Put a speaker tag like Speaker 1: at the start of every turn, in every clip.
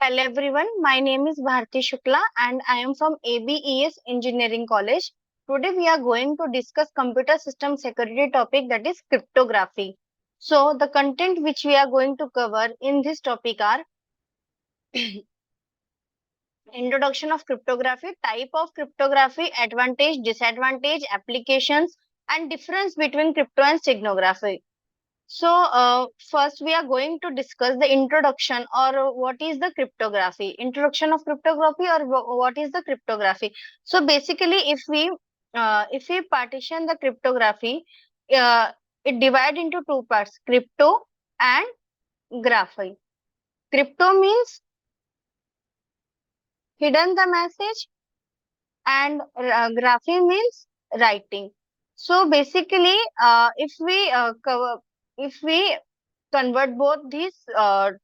Speaker 1: Hello everyone, my name is Bharti Shukla and I am from ABES Engineering College. Today we are going to discuss computer system security topic, that is cryptography. So the content which we are going to cover in this topic are introduction of cryptography, type of cryptography, advantage, disadvantage, applications and difference between crypto and steganography. So, first we are going to discuss the introduction or what is the cryptography, introduction of cryptography or what is the cryptography. So basically, if we partition the cryptography, uh, it divide into two parts, crypto and graphy. Crypto means hidden the message and graphy means writing. So basically, if we convert both these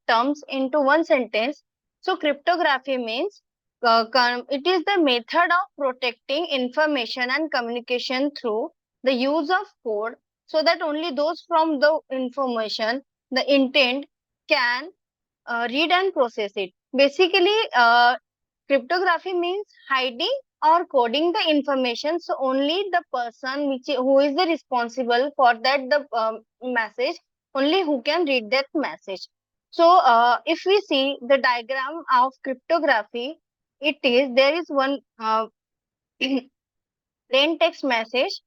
Speaker 1: terms into one sentence, so cryptography means it is the method of protecting information and communication through the use of code, so that only those from the information the intent can read and process it. Basically, cryptography means hiding or coding the information, so only the person who is the responsible for that the message, only who can read that message. So if we see the diagram of cryptography, it is there is one plain text message.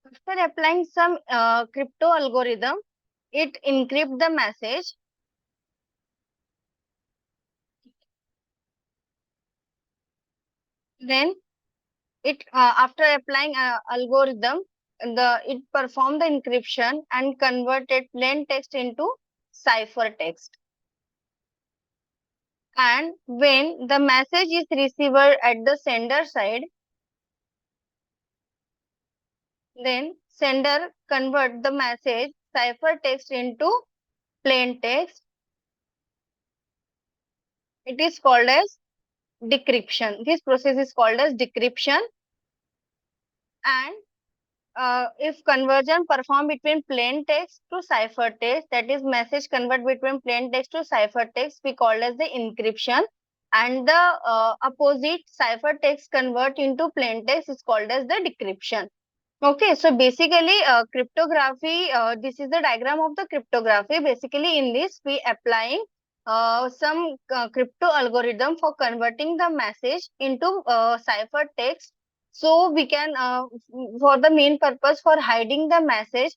Speaker 1: After applying some crypto algorithm, it encrypt the message. Then it after applying algorithm, the it perform the encryption and converted plain text into ciphertext. And when the message is received at the sender side, then sender convert the message ciphertext into plain text. It is called as decryption. This process is called as decryption. And if conversion performed between plain text to ciphertext, that is message convert between plain text to ciphertext, we call as the encryption. And the opposite ciphertext convert into plain text is called as the decryption. Okay, so basically cryptography, this is the diagram of the cryptography. Basically in this we applying some crypto algorithm for converting the message into ciphertext. So we can for the main purpose for hiding the message,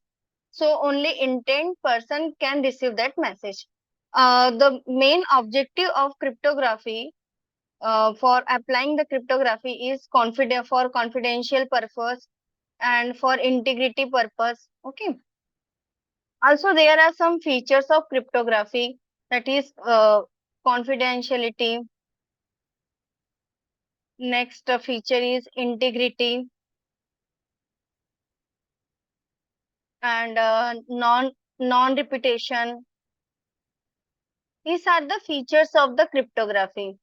Speaker 1: so only intent person can receive that message. The main objective of cryptography for applying the cryptography is for confidential purpose and for integrity purpose. Okay. Also, there are some features of cryptography, that is confidentiality. Next feature is integrity and non-repetition. These are the features of the cryptography.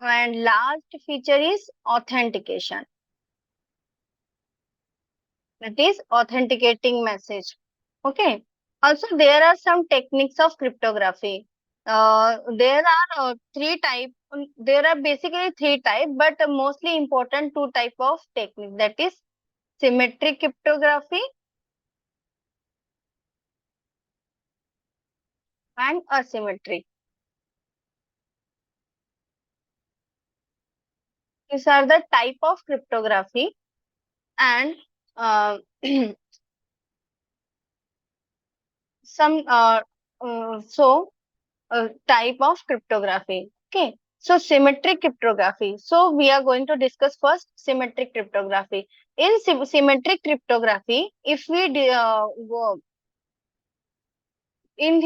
Speaker 1: And last feature is authentication. That is authenticating message. Okay. Also, there are some techniques of cryptography. There are three type. There are basically three type, but mostly important two type of technique. That is symmetric cryptography and asymmetric. These are the type of cryptography, and uh, some type of cryptography. Okay. So symmetric cryptography. So we are going to discuss first symmetric cryptography. In symmetric cryptography, if we go in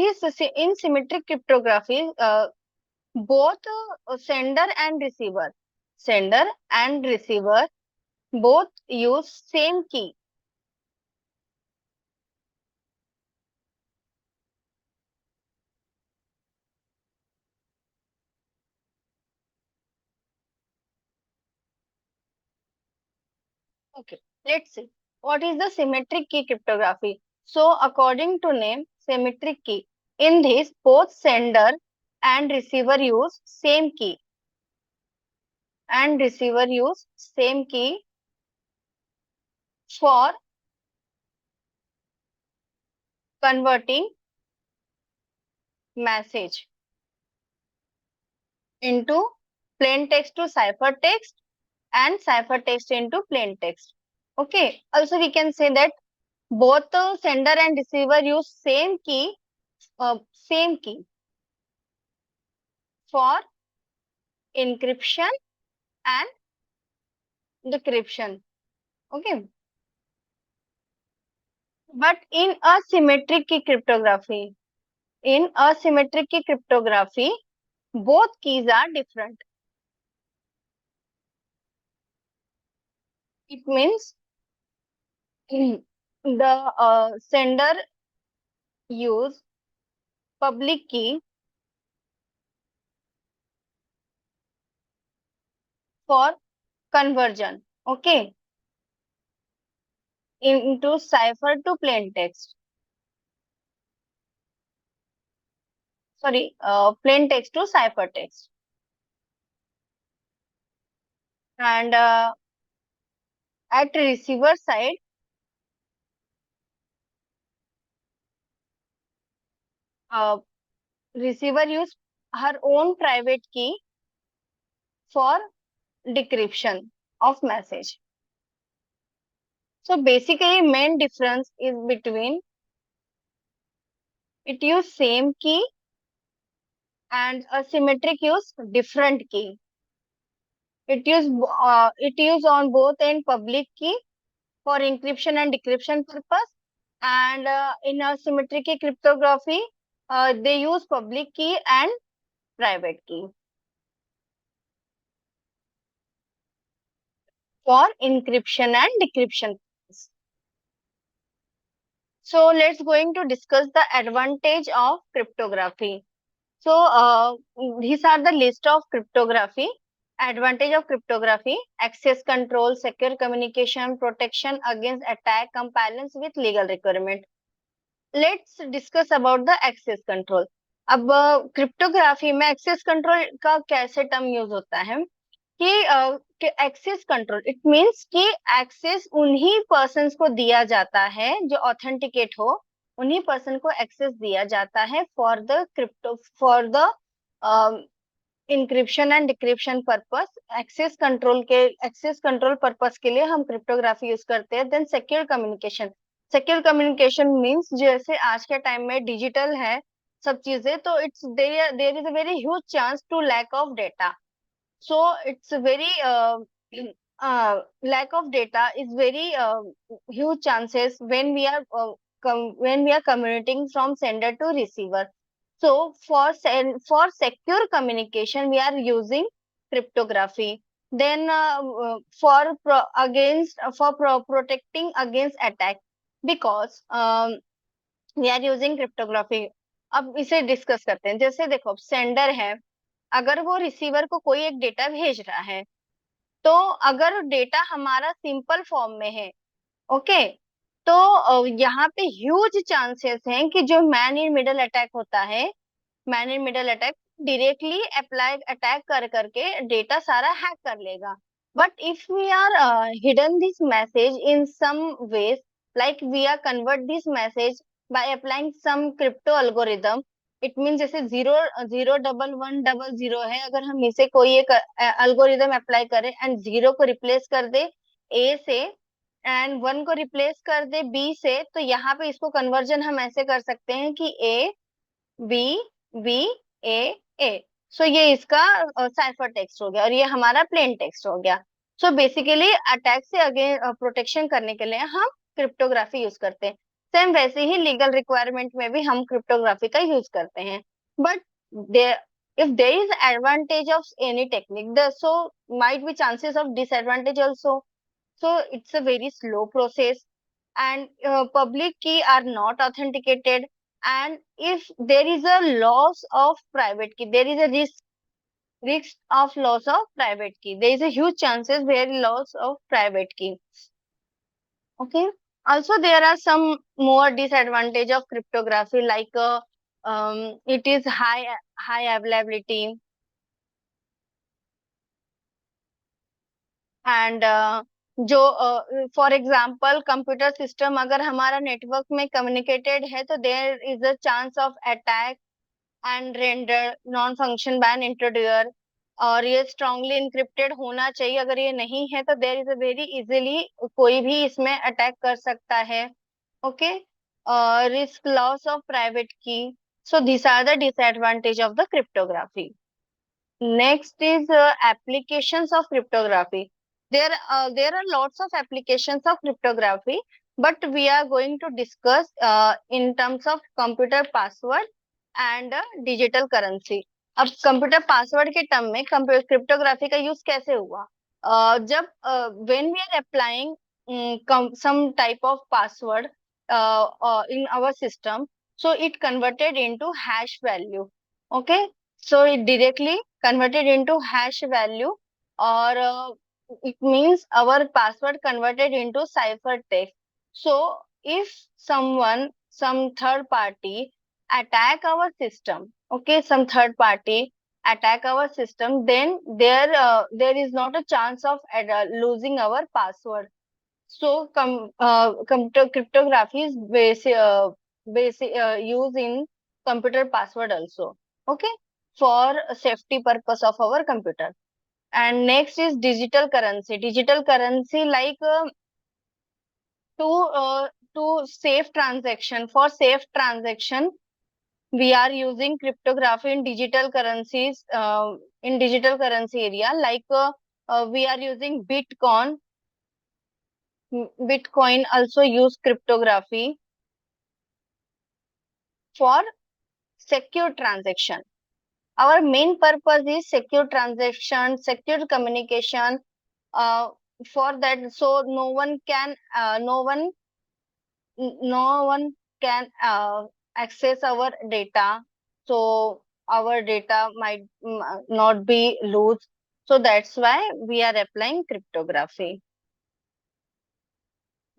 Speaker 1: symmetric cryptography, both sender and receiver both use same key. Okay. Let's see. What is the symmetric key cryptography? So according to name, symmetric key. In this, both sender and receiver use same key. For converting message into plain text to ciphertext and ciphertext into plain text. Okay. Also, we can say that both the sender and receiver use same key for encryption and decryption. Okay. But in asymmetric key cryptography, both keys are different. It means the sender use public key for conversion, okay, into cipher to plain text. Sorry, plain text to ciphertext. And at receiver side, uh, receiver use her own private key for decryption of message. So basically, main difference is between it use same key and asymmetric use different key. It use on both end public key for encryption and decryption purpose, and in asymmetric key cryptography, they use public key and private key for encryption and decryption purpose. So let's going to discuss the advantage of cryptography. So these are the list of cryptography. Advantage of cryptography: access control, secure communication, protection against attack, compliance with legal requirement. Let's discuss about the access control. अब cryptography में access control का कैसे term use होता है कि access control it means कि access उन्हीं persons को दिया जाता है जो ऑथेंटिकेट हो, उन्हीं पर्सन को एक्सेस दिया जाता है for the encryption and decryption purpose. Access control purpose के लिए हम क्रिप्टोग्राफी यूज करते हैं। देन सिक्योर कम्युनिकेशन मींस जैसे आज के टाइम में डिजिटल है सब चीजें, तो it's there is a very huge chance to lack of data. So it's very lack of data is very huge chances when when we are communicating from sender to receiver. So for secure communication we are using cryptography. Then protecting against attack, because we are using cryptography. अब इसे discuss करते हैं। जैसे देखो sender है, अगर वो receiver को कोई एक डेटा भेज रहा है, तो अगर डेटा हमारा सिंपल फॉर्म में है, ओके, तो यहाँ पे ह्यूज चांसेस हैं कि जो मैन इन मिडल अटैक होता है, man in middle attack directly attack कर करके डेटा सारा हैक कर लेगा। But if we are hidden this message in some ways, like we are convert this message by applying some crypto algorithm, it mean जैसे 0 0 1 1 0 है, अगर हम इसे कोई एक अल्गोरिदम अप्लाई करें एंड 0 को रिप्लेस कर दे ए से एंड 1 को रिप्लेस कर दे बी से, तो यहाँ पे इसको कन्वर्जन हम ऐसे कर सकते हैं कि ए बी बी ए ए। सो ये इसका साइफर टेक्स्ट हो गया और ये हमारा प्लेन टेक्स्ट हो गया। सो बेसिकली अटैक से अगेन प्रोटेक्शन करने के लिए हम क्रिप्टोग्राफी यूज करते हैं। सेम वैसे ही लीगल रिक्वायरमेंट में भी हम क्रिप्टोग्राफी का यूज करते हैं। But if there is advantage of any technique, so might be chances of disadvantage also. So it's a very slow process, and public key are not authenticated, and if there is a loss of private key, there is a risk of loss of private key. There is a huge chances where loss of private key. Okay. Also, there are some more disadvantage of cryptography, like it is high availability, and जो for example computer system अगर हमारा network में communicated है तो there is a chance of attack and render non function by an intruder. और ये strongly encrypted होना चाहिए, अगर ये नहीं है तो there is a very easily कोई भी इसमें अटैक कर सकता है। Okay, risk loss of private key. So this are the disadvantage of the cryptography. Next is applications of cryptography. There are lots of applications of cryptography, but we are going to discuss in terms of computer password and digital currency. अब computer password के term में cryptography का use कैसे हुआ? जब when we are applying some type of password in our system, so it converted into hash value. Okay, so it directly converted into hash value, or it means our password converted into cipher text. So if some third party attack our system, okay, some third party attack our system, then there is not a chance of losing our password. So cryptography is used in computer password also. Okay, for safety purpose of our computer. And next is digital currency. Digital currency, like to safe transaction, for safe transaction we are using cryptography in digital currencies, in digital currency area, like we are using Bitcoin also use cryptography for secure transaction. Our main purpose is secure transaction, secure communication. Uh, for that, so no one can access our data. So our data might not be loose. So that's why we are applying cryptography.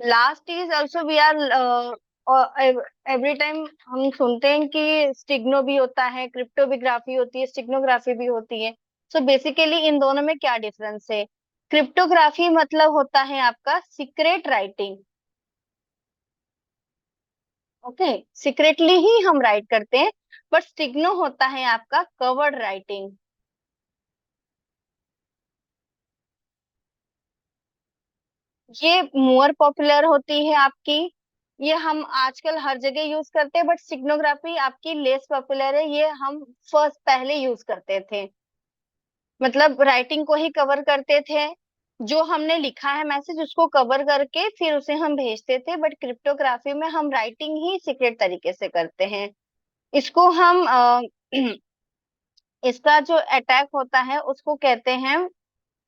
Speaker 1: Last is also we are every time हम सुनते हैं कि स्टिग्नो भी होता है, cryptography होती है, steganography भी होती है। सो बेसिकली इन दोनों में क्या डिफरेंस है? क्रिप्टोग्राफी मतलब होता है आपका सीक्रेट राइटिंग। ओके, सीक्रेटली ही हम राइट करते हैं। बट स्टिग्नो होता है आपका कवर्ड राइटिंग। ये मोर पॉपुलर होती है आपकी, ये हम आजकल हर जगह यूज करते हैं। बट स्टिग्नोग्राफी आपकी लेस पॉपुलर है, ये हम फर्स्ट पहले यूज करते थे, मतलब राइटिंग को ही कवर करते थे। जो हमने लिखा है मैसेज उसको कवर करके फिर उसे हम भेजते थे। बट क्रिप्टोग्राफी में हम राइटिंग ही सीक्रेट तरीके से करते हैं। इसको हम इसका जो अटैक होता है उसको कहते हैं,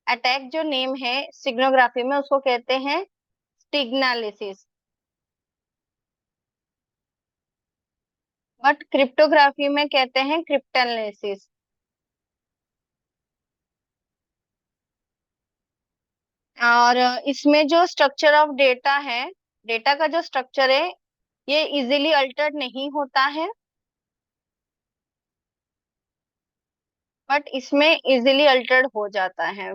Speaker 1: अटैक जो नेम है स्टिग्नोग्राफी में उसको कहते हैं स्टिग्नालिसिस। बट क्रिप्टोग्राफी में कहते हैं क्रिप्टनालिसिस। और इसमें जो स्ट्रक्चर ऑफ डेटा है, डेटा का जो स्ट्रक्चर है ये इजीली अल्टर नहीं होता है, बट इसमें इजीली अल्टर्ड हो जाता है।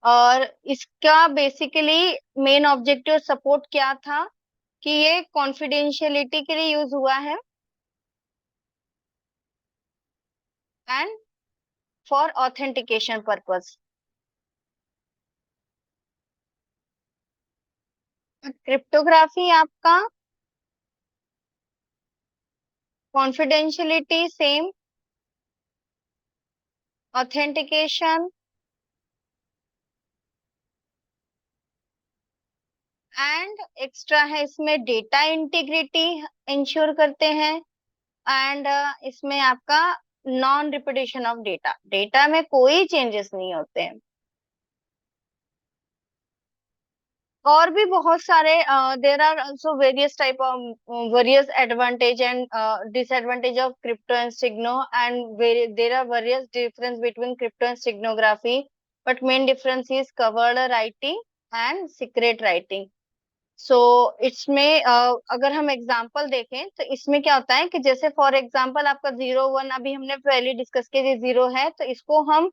Speaker 1: और इसका बेसिकली मेन ऑब्जेक्टिव सपोर्ट क्या था कि ये कॉन्फिडेंशियलिटी के लिए यूज हुआ है and for authentication purpose. Cryptography आपका confidentiality same, authentication and extra है, इसमें डेटा इंटीग्रिटी इंश्योर करते हैं। एंड इसमें आपका non repetition of data, data में कोई चेंजेस नहीं होते हैं। और भी बहुत सारे there are also various type of various advantage and disadvantage of crypto and stegano, and there are various difference between crypto and steganography, but main difference is covered writing and secret writing. So इसमें अगर हम example देखें तो इसमें क्या होता है कि जैसे फॉर एग्जांपल आपका 01 अभी हमने पहले डिस्कस किया, ये 0 है तो इसको हम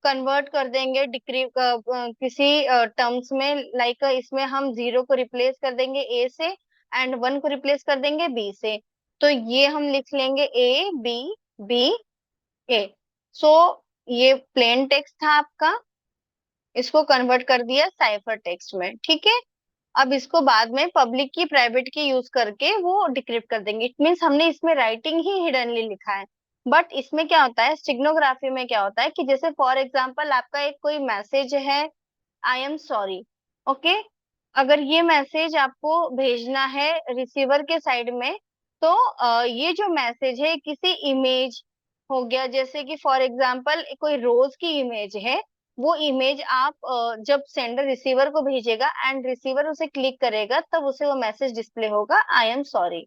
Speaker 1: कन्वर्ट कर देंगे डिक्री किसी टर्म्स में, लाइक इसमें हम 0 को रिप्लेस कर देंगे ए से एंड 1 को रिप्लेस कर देंगे बी से। तो ये हम लिख लेंगे ए बी बी ए। सो ये प्लेन टेक्स्ट था आपका, इसको कन्वर्ट कर दिया साइफर टेक्स्ट में, ठीक है। अब इसको बाद में पब्लिक की प्राइवेट की यूज करके वो डिक्रिप्ट कर देंगे। इट मीन्स हमने इसमें राइटिंग ही हिडनली लिखा है। बट इसमें क्या होता है, स्टिग्नोग्राफी में क्या होता है कि जैसे फॉर एग्जांपल आपका एक कोई मैसेज है, आई एम सॉरी, ओके। अगर ये मैसेज आपको भेजना है रिसीवर के साइड में, तो ये जो मैसेज है किसी इमेज हो गया, जैसे कि फॉर एग्जांपल कोई रोज की इमेज है, वो इमेज आप जब सेंडर रिसीवर को भेजेगा एंड रिसीवर उसे क्लिक करेगा तब उसे वो मैसेज डिस्प्ले होगा, आई एम सॉरी।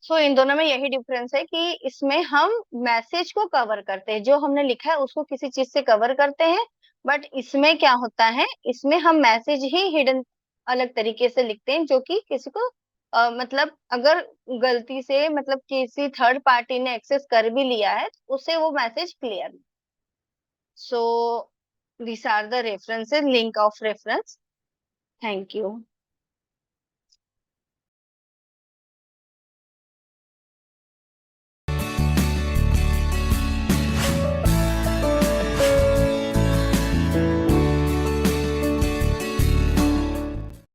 Speaker 1: सो इन दोनों में यही डिफरेंस है कि इसमें हम मैसेज को कवर करते हैं, जो हमने लिखा है उसको किसी चीज से कवर करते हैं। बट इसमें क्या होता है, इसमें हम मैसेज ही हिडन अलग तरीके से लिखते हैं, जो कि किसी को मतलब अगर गलती से मतलब किसी थर्ड पार्टी ने एक्सेस कर भी लिया है तो उसे वो message clear. So these are the references, link of reference. Thank you.